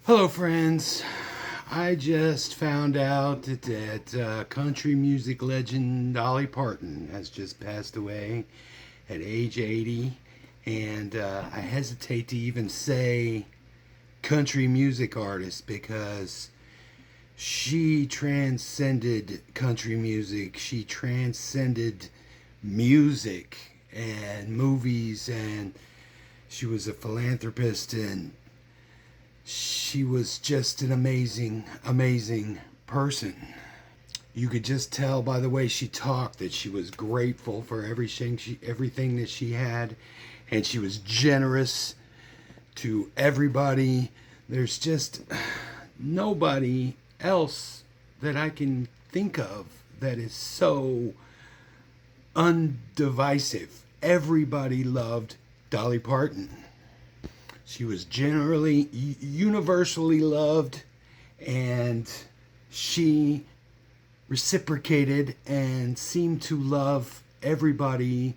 Hello, friends. I just found out that country music legend Dolly Parton has just passed away at age 80. And I hesitate to even say country music artist because she transcended country music. She transcended music and movies, and she was a philanthropist, and she was just an amazing person. You could just tell by the way she talked that she was grateful for everything that she had, and she was generous to everybody. There's just nobody else that I can think of that is so undivisive. Everybody loved Dolly Parton. She was generally, universally loved, and she reciprocated and seemed to love everybody.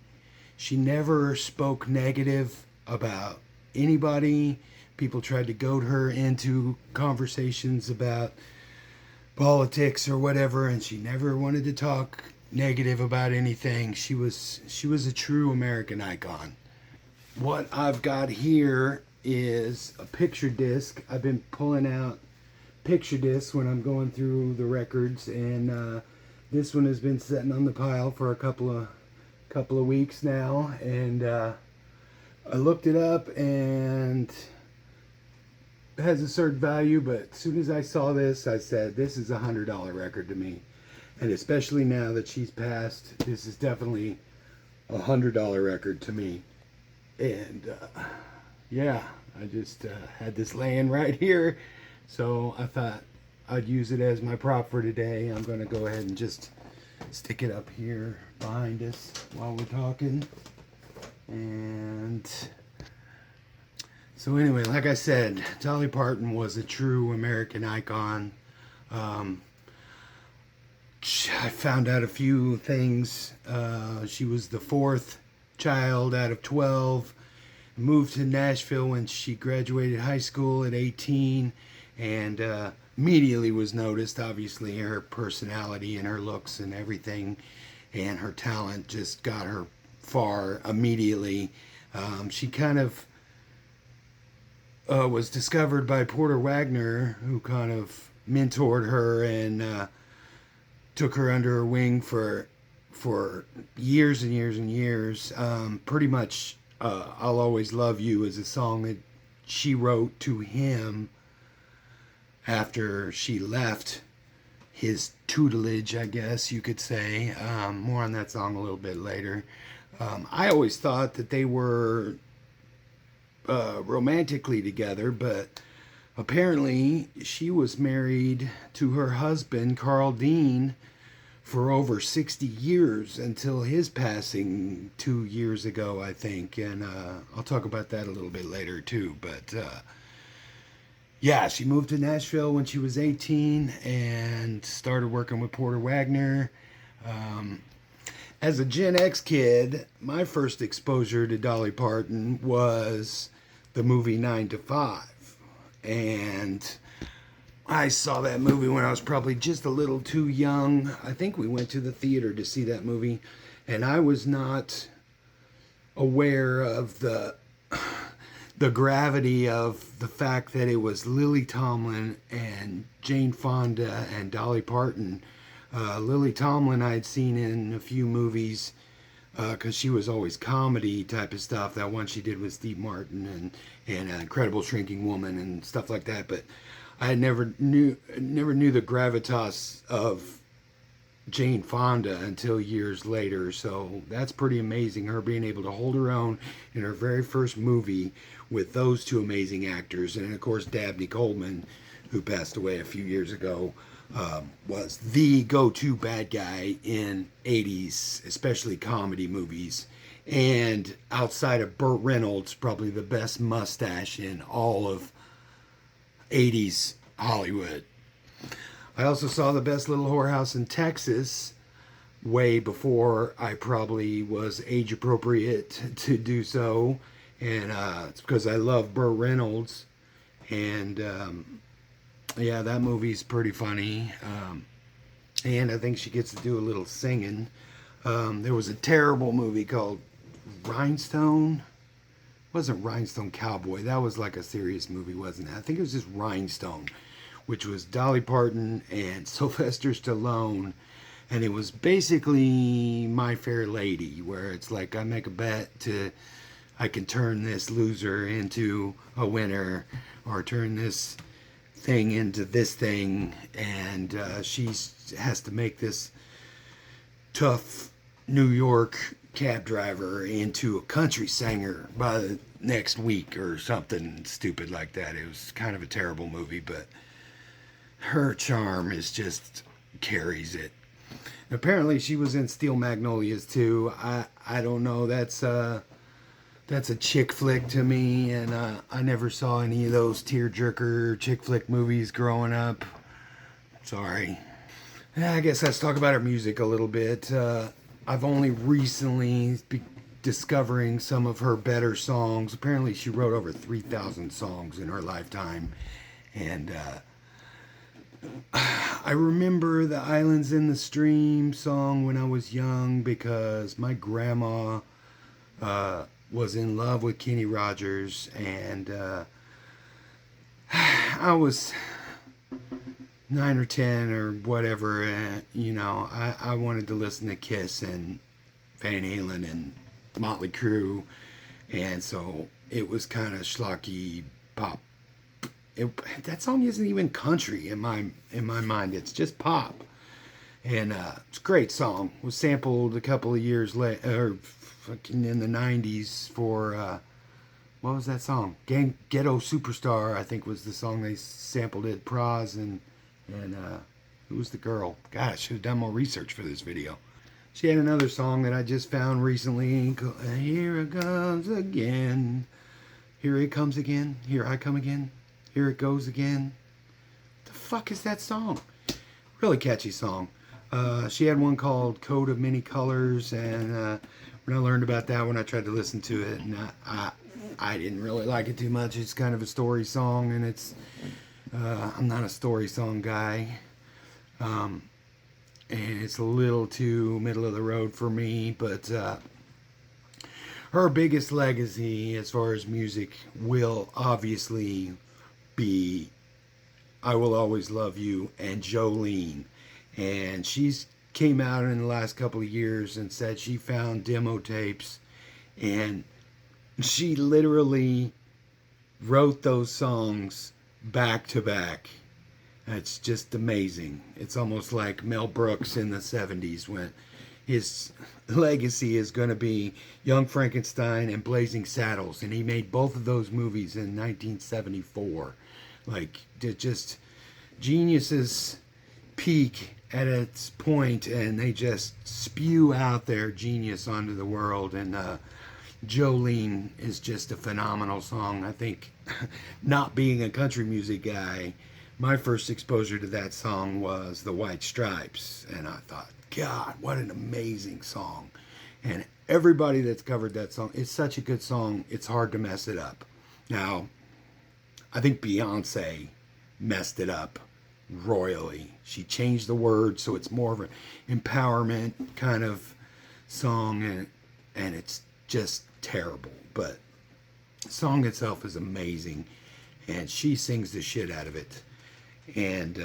She never spoke negative about anybody. People tried to goad her into conversations about politics or whatever, and she never wanted to talk negative about anything. She was a true American icon. What I've got here is a picture disc. I've been pulling out picture discs when I'm going through the records, and this one has been sitting on the pile for a couple of weeks now, and I looked it up, and it has a certain value, but as soon as I saw this, I said, this is $100 record to me. And especially now that she's passed, this is definitely $100 record to me. And yeah, I just had this laying right here, so I thought I'd use it as my prop for today. I'm going to go ahead and just stick it up here behind us while we're talking. And so anyway, like I said, Dolly Parton was a true American icon. I found out a few things. She was the fourth child out of 12. Moved to Nashville when she graduated high school at 18, and immediately was noticed. Obviously, her personality and her looks and everything, and her talent just got her far immediately. She kind of was discovered by Porter Wagner, who kind of mentored her and took her under her wing for years and years and years. Pretty much, "I'll Always Love You" is a song that she wrote to him after she left his tutelage, I guess you could say. More on that song a little bit later. I always thought that they were romantically together, but apparently she was married to her husband, Carl Dean, for over 60 years until his passing 2 years ago, I think. And I'll talk about that a little bit later, too. But yeah, she moved to Nashville when she was 18 and started working with Porter Wagner. As a Gen X kid, my first exposure to Dolly Parton was the movie 9 to 5. And I saw that movie when I was probably just a little too young. I think we went to the theater to see that movie, and I was not aware of the gravity of the fact that it was Lily Tomlin and Jane Fonda and Dolly Parton. Lily Tomlin I had seen in a few movies because she was always comedy type of stuff. That one she did with Steve Martin and Incredible Shrinking Woman and stuff like that, but I never knew the gravitas of Jane Fonda until years later. So that's pretty amazing, her being able to hold her own in her very first movie with those two amazing actors. And of course, Dabney Coleman, who passed away a few years ago, was the go-to bad guy in 80s, especially comedy movies. And outside of Burt Reynolds, probably the best mustache in all of 80s Hollywood. I also saw The Best Little Whorehouse in Texas way before I probably was age appropriate to do so. And it's because I love Burt Reynolds. And yeah, that movie's pretty funny. And I think she gets to do a little singing. There was a terrible movie called Rhinestone. It wasn't Rhinestone Cowboy. That was like a serious movie, wasn't it? I think it was just Rhinestone, which was Dolly Parton and Sylvester Stallone. And it was basically My Fair Lady, where it's like I make a bet to I can turn this loser into a winner, or turn this thing into this thing, and she has to make this tough New York cab driver into a country singer by the next week or something stupid like that. It was kind of a terrible movie, but her charm is just carries it. Apparently she was in Steel Magnolias too. I don't know, that's a chick flick to me, and I never saw any of those tearjerker chick flick movies growing up. Sorry. Yeah, I guess let's talk about her music a little bit. I've only recently discovering some of her better songs. Apparently she wrote over 3,000 songs in her lifetime. And I remember the Islands in the Stream song when I was young because my grandma was in love with Kenny Rogers, and I was 9 or 10 or whatever, and I wanted to listen to Kiss and Van Halen and Motley Crue, and so it was kind of schlocky pop. That song isn't even country in my mind. It's just pop, and it's a great song. It was sampled a couple of years later, fucking in the 90s for what was that song? Ghetto Superstar, I think, was the song they sampled at Praz, and who was the girl? God, I should have done more research for this video. She had another song that I just found recently called Here It Comes Again. Here it comes again. Here I come again. Here it goes again. What the fuck is that song? Really catchy song. She had one called Coat of Many Colors, and when I learned about that one, I tried to listen to it, and I didn't really like it too much. It's kind of a story song, and I'm not a story song guy, and it's a little too middle of the road for me. But her biggest legacy as far as music will obviously be I Will Always Love You and Jolene. And she's came out in the last couple of years and said she found demo tapes, and she literally wrote those songs back to back. It's just amazing. It's almost like Mel Brooks in the 70s, when his legacy is going to be Young Frankenstein and Blazing Saddles, and he made both of those movies in 1974. Like, just geniuses peak at its point, and they just spew out their genius onto the world. And Jolene is just a phenomenal song. I think, not being a country music guy, my first exposure to that song was The White Stripes, and I thought, God, what an amazing song. And everybody that's covered that song, it's such a good song, it's hard to mess it up. Now, I think Beyonce messed it up royally. She changed the words so it's more of an empowerment kind of song, and it's just terrible. But the song itself is amazing, and she sings the shit out of it. And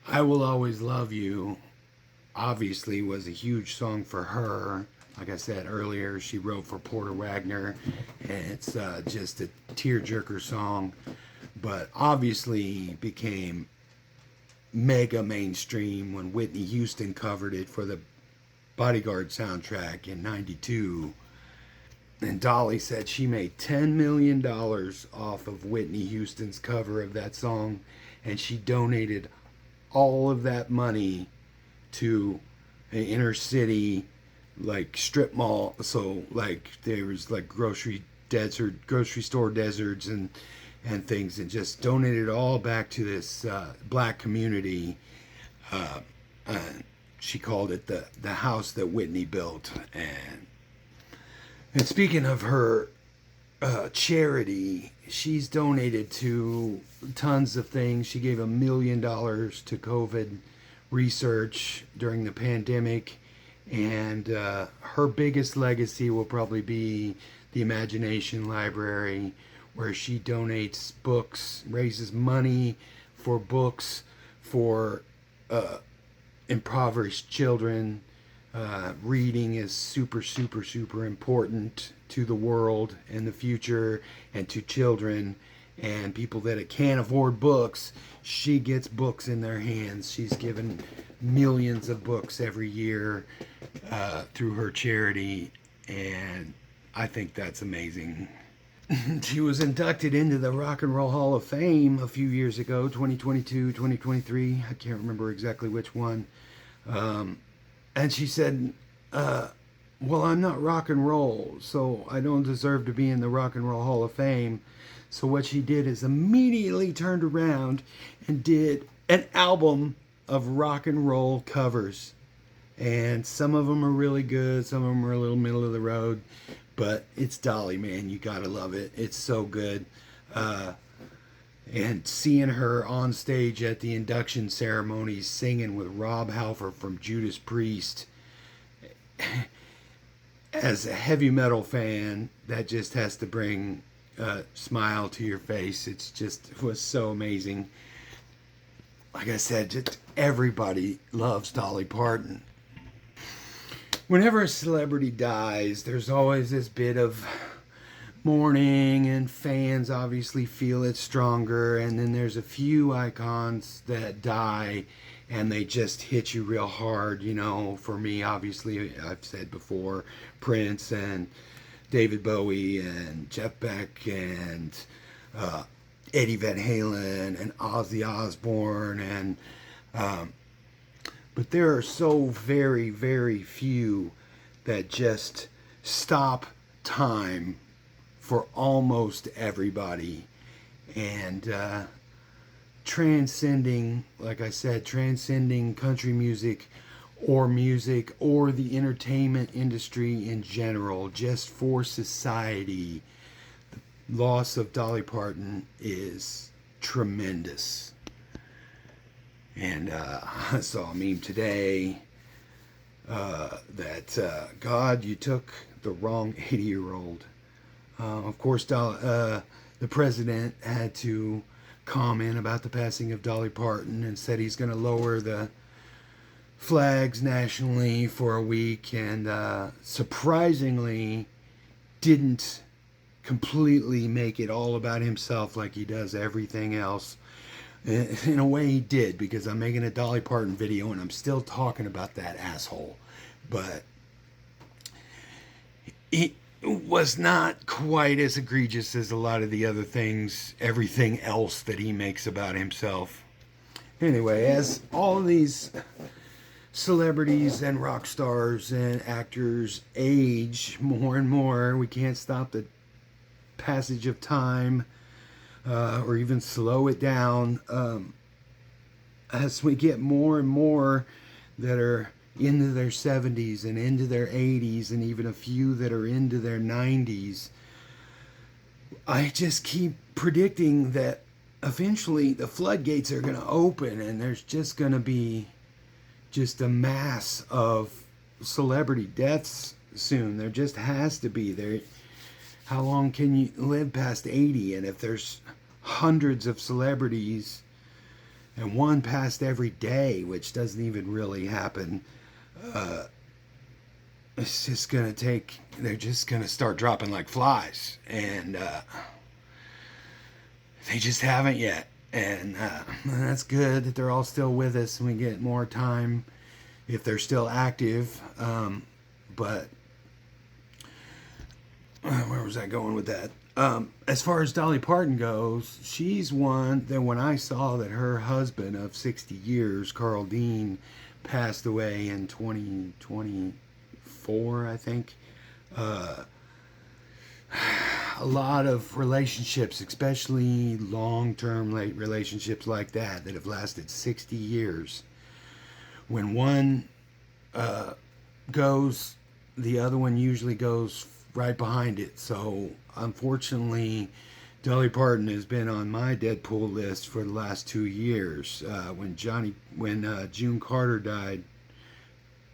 I Will Always Love You obviously was a huge song for her. Like I said earlier, she wrote for Porter Wagner, and it's just a tearjerker song, but obviously became mega mainstream when Whitney Houston covered it for the Bodyguard soundtrack in '92. And Dolly said she made $10 million off of Whitney Houston's cover of that song, and she donated all of that money to an inner city like strip mall. So like there was like grocery store deserts and things, and just donated all back to this black community. She called it the house that Whitney built. And speaking of her charity, she's donated to tons of things. She gave $1 million to COVID research during the pandemic, and her biggest legacy will probably be the Imagination Library, where she donates books, raises money for books for impoverished children. Reading is super, super, super important to the world and the future and to children and people that can't afford books. She gets books in their hands. She's given millions of books every year through her charity, and I think that's amazing. She was inducted into the Rock and Roll Hall of Fame a few years ago, 2022, 2023. I can't remember exactly which one. And she said, well, I'm not rock and roll, so I don't deserve to be in the Rock and Roll Hall of Fame. So what she did is immediately turned around and did an album of rock and roll covers. And some of them are really good, some of them are a little middle of the road. But it's Dolly, man. You gotta love it. It's so good. And seeing her on stage at the induction ceremony singing with Rob Halford from Judas Priest, as a heavy metal fan, that just has to bring a smile to your face. It was so amazing. Like I said, just everybody loves Dolly Parton. Whenever a celebrity dies, there's always this bit of mourning, and fans obviously feel it stronger. And then there's a few icons that die and they just hit you real hard. You know, for me, obviously, I've said before, Prince and David Bowie and Jeff Beck and Eddie Van Halen and Ozzy Osbourne and but there are so very, very few that just stop time for almost everybody. And transcending, like I said, transcending country music or the entertainment industry in general, just for society, the loss of Dolly Parton is tremendous. And I saw a meme today that God, you took the wrong 80-year-old. Of course, the president had to comment about the passing of Dolly Parton and said he's going to lower the flags nationally for a week, and surprisingly didn't completely make it all about himself like he does everything else. In a way he did, because I'm making a Dolly Parton video and I'm still talking about that asshole. But it was not quite as egregious as a lot of the other things, everything else that he makes about himself. Anyway, as all of these celebrities and rock stars and actors age more and more, we can't stop the passage of time. Or even slow it down. As we get more and more that are into their 70s and into their 80s, and even a few that are into their 90s, I just keep predicting that eventually the floodgates are going to open and there's just going to be just a mass of celebrity deaths soon. There just has to be. How long can you live past 80? And if there's hundreds of celebrities and one passed every day, which doesn't even really happen, it's just going to take, they're just going to start dropping like flies. And they just haven't yet. And that's good that they're all still with us and we get more time if they're still active. But where was I going with that? As far as Dolly Parton goes, she's one that when I saw that her husband of 60 years, Carl Dean, passed away in 2024, I think. A lot of relationships, especially long-term relationships like that have lasted 60 years. When one goes, the other one usually goes right behind it. So unfortunately, Dolly Parton has been on my Deadpool list for the last 2 years. When June Carter died,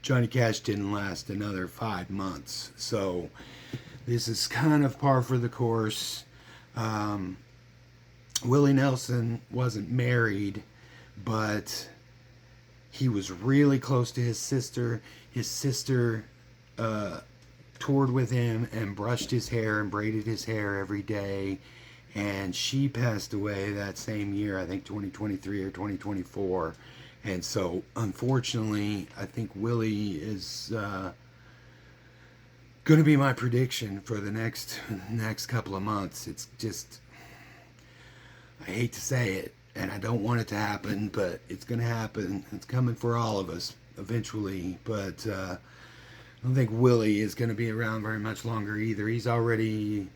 Johnny Cash didn't last another 5 months. So this is kind of par for the course. Um, Willie Nelson wasn't married, but he was really close to his sister. His sister toured with him and brushed his hair and braided his hair every day. And she passed away that same year, I think 2023 or 2024. And so, unfortunately, I think Willie is going to be my prediction for the next couple of months. It's just, I hate to say it, and I don't want it to happen, but it's going to happen. It's coming for all of us eventually. But I don't think Willie is going to be around very much longer either. He's already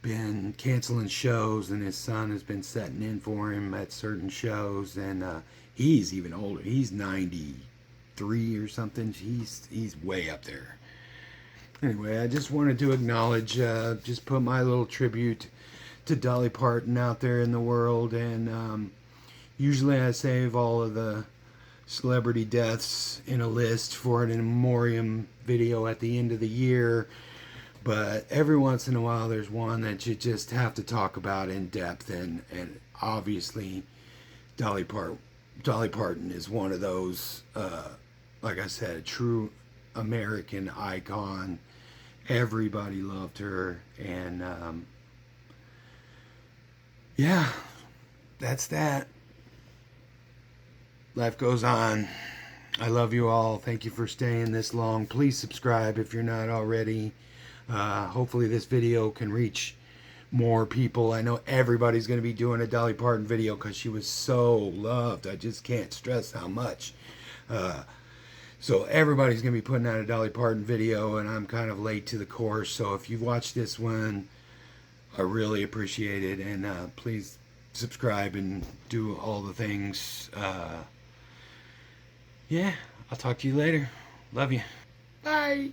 been canceling shows, and his son has been setting in for him at certain shows, and he's even older. He's 93 or something. He's way up there. Anyway, I just wanted to acknowledge, just put my little tribute to Dolly Parton out there in the world. And usually I save all of the celebrity deaths in a list for an in memoriam video at the end of the year. But every once in a while there's one that you just have to talk about in depth. And obviously Dolly Parton is one of those, like I said, a true American icon. Everybody loved her, and yeah, that's that. Life goes on. I love you all. Thank you for staying this long. Please subscribe if you're not already. Hopefully this video can reach more people. I know everybody's going to be doing a Dolly Parton video because she was so loved. I just can't stress how much. So everybody's going to be putting out a Dolly Parton video, and I'm kind of late to the course. So if you've watched this one, I really appreciate it. And please subscribe and do all the things. Yeah, I'll talk to you later. Love you. Bye.